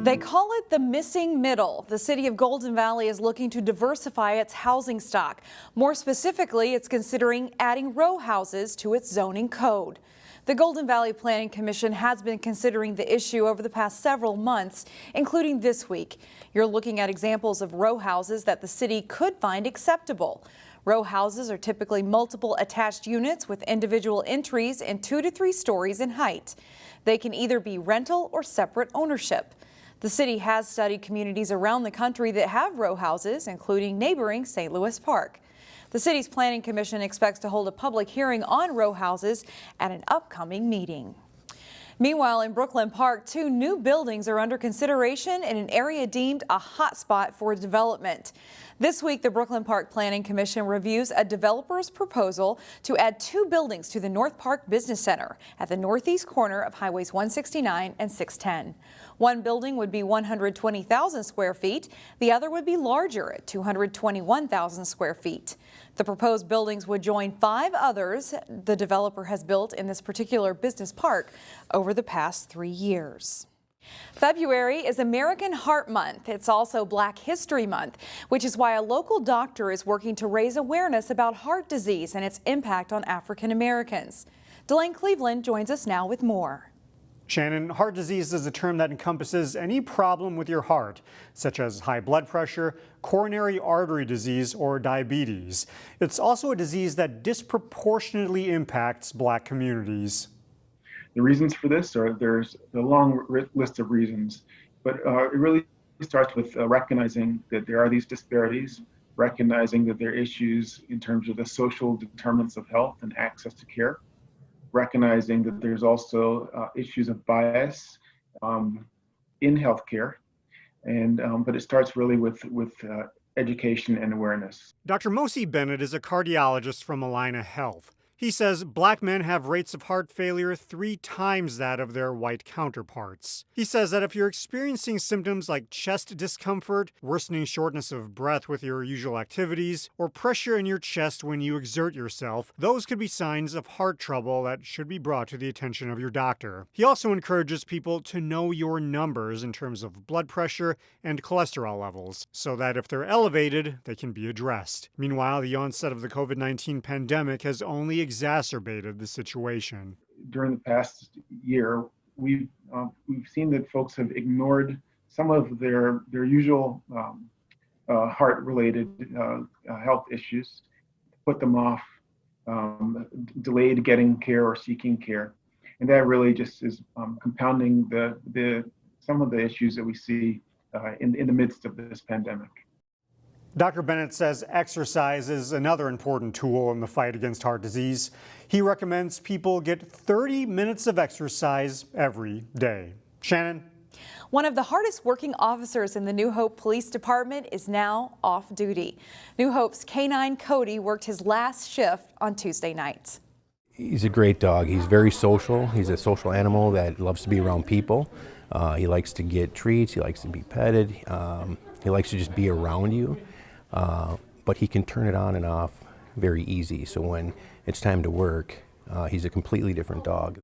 They call it the missing middle. The city of Golden Valley is looking to diversify its housing stock. More specifically, it's considering adding row houses to its zoning code. The Golden Valley Planning Commission has been considering the issue over the past several months, including this week. You're looking at examples of row houses that the city could find acceptable. Row houses are typically multiple attached units with individual entries in 2 to 3 stories in height. They can either be rental or separate ownership. The city has studied communities around the country that have row houses, including neighboring St. Louis Park. The city's planning commission expects to hold a public hearing on row houses at an upcoming meeting. Meanwhile, in Brooklyn Park, 2 new buildings are under consideration in an area deemed a hotspot for development. This week, the Brooklyn Park Planning Commission reviews a developer's proposal to add 2 buildings to the North Park Business Center at the northeast corner of Highways 169 and 610. One building would be 120,000 square feet. The other would be larger at 221,000 square feet. The proposed buildings would join 5 others the developer has built in this particular business park over the past 3 years. February is American Heart Month. It's also Black History Month, which is why a local doctor is working to raise awareness about heart disease and its impact on African Americans. Delane Cleveland joins us now with more. Shannon, heart disease is a term that encompasses any problem with your heart, such as high blood pressure, coronary artery disease, or diabetes. It's also a disease that disproportionately impacts Black communities. The reasons for this there's a long list of reasons, but it really starts with recognizing that there are these disparities, recognizing that there are issues in terms of the social determinants of health and access to care, recognizing that there's also issues of bias in healthcare, but it starts really with education and awareness. Dr. Mosi Bennett is a cardiologist from Allina Health. He says Black men have rates of heart failure 3 times that of their white counterparts. He says that if you're experiencing symptoms like chest discomfort, worsening shortness of breath with your usual activities, or pressure in your chest when you exert yourself, those could be signs of heart trouble that should be brought to the attention of your doctor. He also encourages people to know your numbers in terms of blood pressure and cholesterol levels, so that if they're elevated, they can be addressed. Meanwhile, the onset of the COVID-19 pandemic has only exacerbated the situation. During the past year, we've seen that folks have ignored some of their usual heart-related health issues, put them off, delayed getting care or seeking care, and that really just is compounding some of the issues that we see in the midst of this pandemic. Dr. Bennett says exercise is another important tool in the fight against heart disease. He recommends people get 30 minutes of exercise every day. Shannon? One of the hardest working officers in the New Hope Police Department is now off duty. New Hope's K-9 Cody worked his last shift on Tuesday night. He's a great dog. He's very social. He's a social animal that loves to be around people. He likes to get treats. He likes to be petted. He likes to just be around you. But he can turn it on and off very easy. So when it's time to work, he's a completely different dog.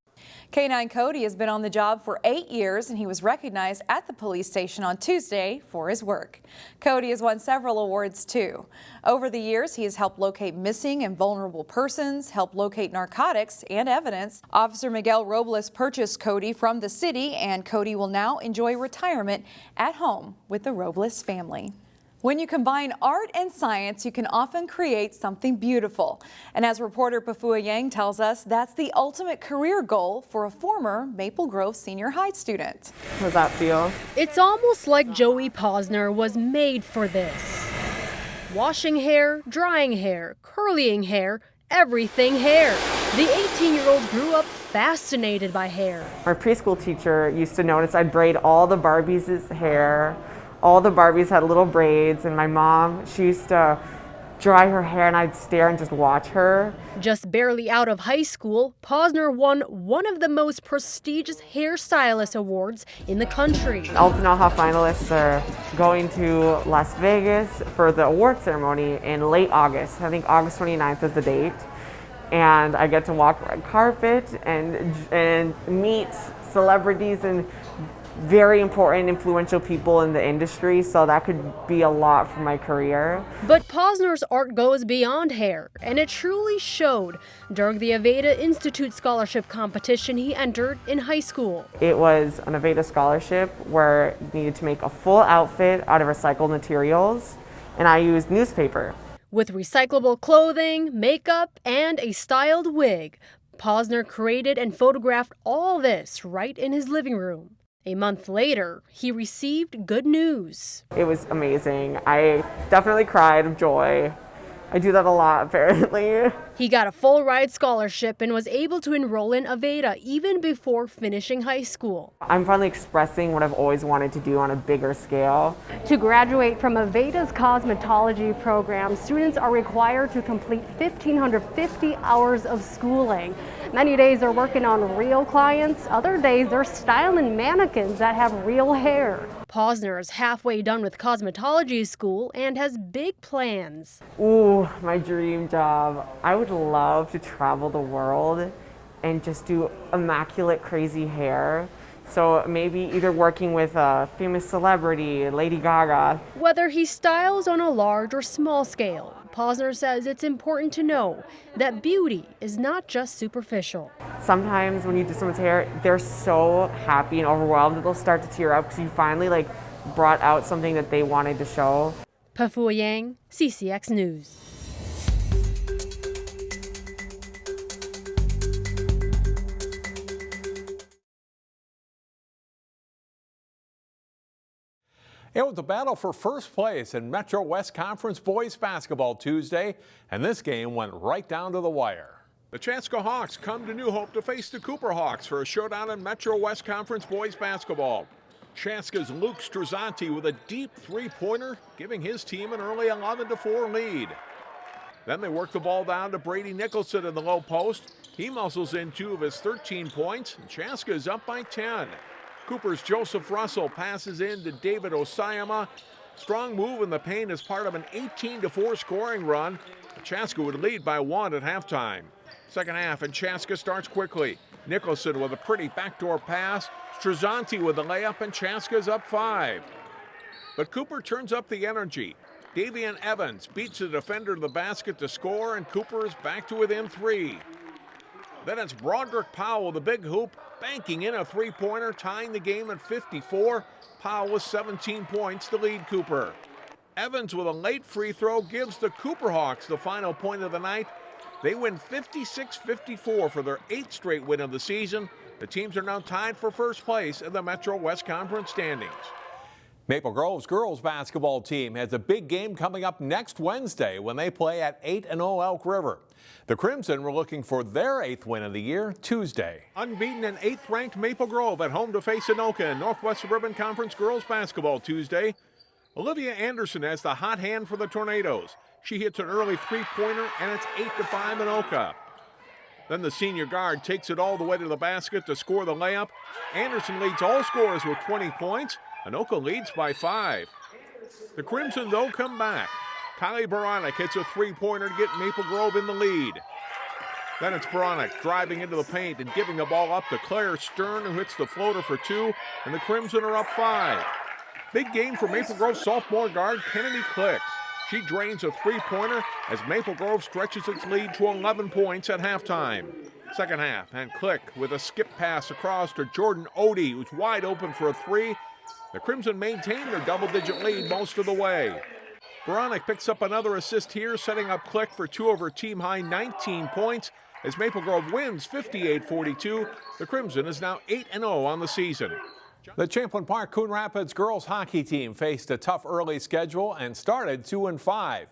K-9 Cody has been on the job for 8 years, and he was recognized at the police station on Tuesday for his work. Cody has won several awards too. Over the years, he has helped locate missing and vulnerable persons, helped locate narcotics and evidence. Officer Miguel Robles purchased Cody from the city, and Cody will now enjoy retirement at home with the Robles family. When you combine art and science, you can often create something beautiful. And as reporter Pafua Yang tells us, that's the ultimate career goal for a former Maple Grove Senior High student. How does that feel? It's almost like Joey Posner was made for this. Washing hair, drying hair, curlying hair, everything hair. The 18-year-old grew up fascinated by hair. Our preschool teacher used to notice I'd braid all the Barbies' hair. All the Barbies had little braids, and my mom, she used to dry her hair, and I'd stare and just watch her. Just barely out of high school, Posner won one of the most prestigious hairstylist awards in the country. Elton Aha finalists are going to Las Vegas for the award ceremony in late August. I think August 29th is the date. And I get to walk red carpet and meet celebrities and very important, influential people in the industry, so that could be a lot for my career. But Posner's art goes beyond hair, and it truly showed during the Aveda Institute scholarship competition he entered in high school. It was an Aveda scholarship where you needed to make a full outfit out of recycled materials, and I used newspaper. With recyclable clothing, makeup, and a styled wig, Posner created and photographed all this right in his living room. A month later, he received good news. It was amazing. I definitely cried of joy. I do that a lot, apparently. He got a full ride scholarship and was able to enroll in Aveda even before finishing high school. I'm finally expressing what I've always wanted to do on a bigger scale. To graduate from Aveda's cosmetology program, students are required to complete 1,550 hours of schooling. Many days are working on real clients, other days they're styling mannequins that have real hair. Posner is halfway done with cosmetology school and has big plans. Ooh, my dream job. I would love to travel the world and just do immaculate, crazy hair. So maybe either working with a famous celebrity, Lady Gaga. Whether he styles on a large or small scale, Posner says it's important to know that beauty is not just superficial. Sometimes when you do someone's hair, they're so happy and overwhelmed that they'll start to tear up because you finally brought out something that they wanted to show. Pafua Yang, CCX News. It was a battle for first place in Metro West Conference boys basketball Tuesday, and this game went right down to the wire. The Chaska Hawks come to New Hope to face the Cooper Hawks for a showdown in Metro West Conference boys basketball. Chaska's Luke Strazzanti with a deep three-pointer, giving his team an early 11-4 lead. Then they work the ball down to Brady Nicholson in the low post. He muscles in 2 of his 13 points, and Chaska is up by 10. Cooper's Joseph Russell passes in to David Osayama. Strong move in the paint as part of an 18-4 scoring run. Chaska would lead by 1 at halftime. Second half, and Chaska starts quickly. Nicholson with a pretty backdoor pass. Strazzanti with the layup, and Chaska's up 5. But Cooper turns up the energy. Davian Evans beats the defender to the basket to score, and Cooper is back to within 3. Then it's Broderick Powell, the big hoop, banking in a three-pointer, tying the game at 54. Powell with 17 points to lead Cooper. Evans with a late free throw gives the Cooper Hawks the final point of the night. They win 56-54 for their 8th straight win of the season. The teams are now tied for first place in the Metro West Conference standings. Maple Grove's girls basketball team has a big game coming up next Wednesday when they play at 8-0 Elk River. The Crimson were looking for their 8th win of the year Tuesday. Unbeaten and 8th-ranked Maple Grove at home to face Anoka in Northwest Suburban Conference girls basketball Tuesday. Olivia Anderson has the hot hand for the Tornadoes. She hits an early three-pointer, and it's 8-5 Anoka. Then the senior guard takes it all the way to the basket to score the layup. Anderson leads all scorers with 20 points. Anoka leads by 5. The Crimson, though, come back. Kylie Baranek hits a three-pointer to get Maple Grove in the lead. Then it's Baranek driving into the paint and giving the ball up to Claire Stern, who hits the floater for 2, and the Crimson are up 5. Big game for Maple Grove sophomore guard Kennedy Click. She drains a three-pointer as Maple Grove stretches its lead to 11 points at halftime. Second half, and Click with a skip pass across to Jordan Odie, who's wide open for a 3. The Crimson maintain their double-digit lead most of the way. Baranek picks up another assist here, setting up Click for 2 of her team-high 19 points as Maple Grove wins 58-42. The Crimson is now 8-0 on the season. The Champlin Park Coon Rapids girls hockey team faced a tough early schedule and started 2-5.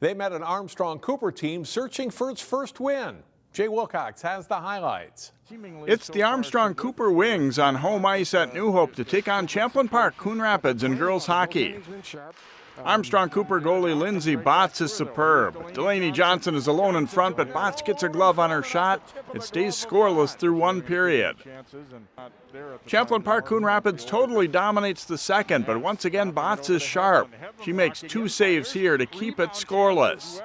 They met an Armstrong-Cooper team searching for its first win. Jay Wilcox has the highlights. It's the Armstrong-Cooper Wings on home ice at New Hope to take on Champlin Park Coon Rapids in girls hockey. Armstrong-Cooper goalie Lindsay Botts is superb. Delaney Johnson is alone in front, but Botts gets a glove on her shot. It stays scoreless through 1 period. Champlin Park Coon Rapids totally dominates the second, but once again Botts is sharp. She makes 2 saves here to keep it scoreless.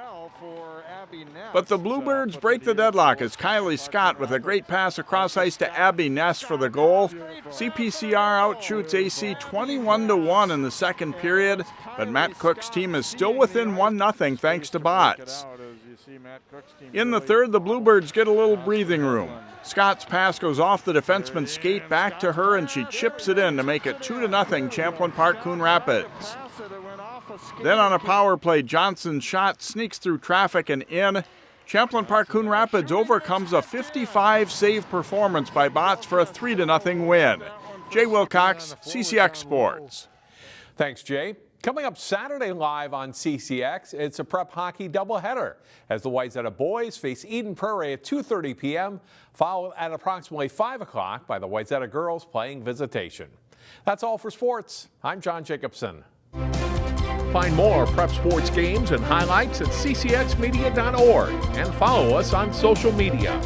But the Bluebirds break the deadlock as Kylie Scott with a great pass across ice to Abby Ness for the goal. CPCR outshoots AC 21-1 in the second period, but Matt Cook's team is still within 1-0 thanks to Bots. In the third, the Bluebirds get a little breathing room. Scott's pass goes off the defenseman's skate back to her, and she chips it in to make it 2-0 Champlin Park Coon Rapids. Then on a power play, Johnson's shot sneaks through traffic and in. Champlin Park Coon Rapids overcomes a 55-save performance by Bots for a 3-0 win. Jay Wilcox, CCX Sports. Thanks, Jay. Coming up Saturday live on CCX, it's a prep hockey doubleheader as the Wayzata boys face Eden Prairie at 2:30 p.m., followed at approximately 5 o'clock by the Wayzata girls playing visitation. That's all for sports. I'm John Jacobson. Find more prep sports games and highlights at ccxmedia.org and follow us on social media.